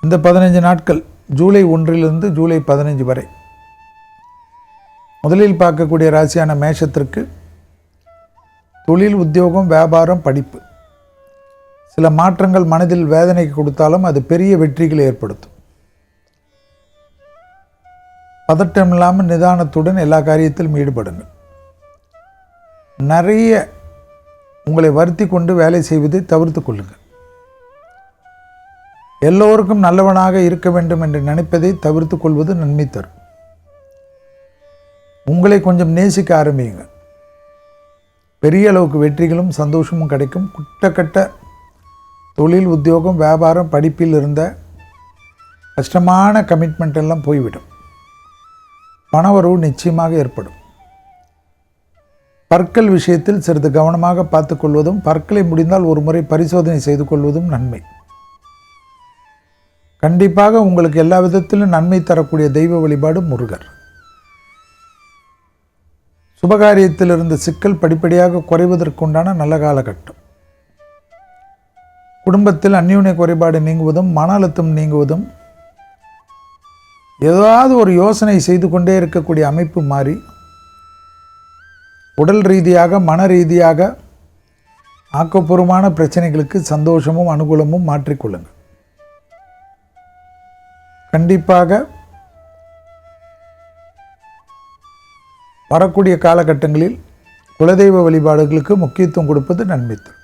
இந்த 15 நாட்கள் ஜூலை 1 ஜூலை 15 வரை முதலில் பார்க்கக்கூடிய ராசியான மேஷத்திற்கு தொழில், உத்தியோகம், வியாபாரம், படிப்பு சில மாற்றங்கள் மனதில் வேதனை கொடுத்தாலும் அது பெரிய வெற்றிகளை ஏற்படுத்தும். பதட்டம் இல்லாமல் நிதானத்துடன் எல்லா காரியத்திலும் ஈடுபடுங்கள். நிறைய உங்களை வருத்தி கொண்டு வேலை செய்வதை தவிர்த்து கொள்ளுங்கள். எல்லோருக்கும் நல்லவனாக இருக்க வேண்டும் என்று நினைப்பதை தவிர்த்து கொள்வது நன்மை தரும். உங்களை கொஞ்சம் நேசிக்க ஆரம்பியுங்கள். பெரிய அளவுக்கு வெற்றிகளும் சந்தோஷமும் கிடைக்கும். குட்டக்கட்ட தொழில், உத்தியோகம், வியாபாரம், படிப்பில் இருந்த கஷ்டமான கமிட்மெண்ட் எல்லாம் போய்விடும். பணவரவு நிச்சயமாக ஏற்படும். பற்கள் விஷயத்தில் சிறிது கவனமாக பார்த்துக்கொள்வதும், பற்களை முடிந்தால் ஒரு முறை பரிசோதனை செய்து கொள்வதும் நன்மை. கண்டிப்பாக உங்களுக்கு எல்லா விதத்திலும் நன்மை தரக்கூடிய தெய்வ வழிபாடு முருகர். சுபகாரியத்தில் இருந்த சிக்கல் படிப்படியாக குறைவதற்குண்டான நல்ல காலகட்டம். குடும்பத்தில் அந்யோன்ய குறைபாடு நீங்குவதும், மன அழுத்தம் நீங்குவதும், ஏதாவது ஒரு யோசனை செய்து கொண்டே இருக்கக்கூடிய அமைப்பு மாறி உடல் ரீதியாக, மன ரீதியாக ஆக்கப்பூர்வமான பிரச்சனைகளுக்கு சந்தோஷமும் அனுகூலமும் மாற்றிக்கொள்ளுங்கள். கண்டிப்பாக வரக்கூடிய காலகட்டங்களில் குலதெய்வ வழிபாடுகளுக்கு முக்கியத்துவம் கொடுப்பது நன்மை தரும்.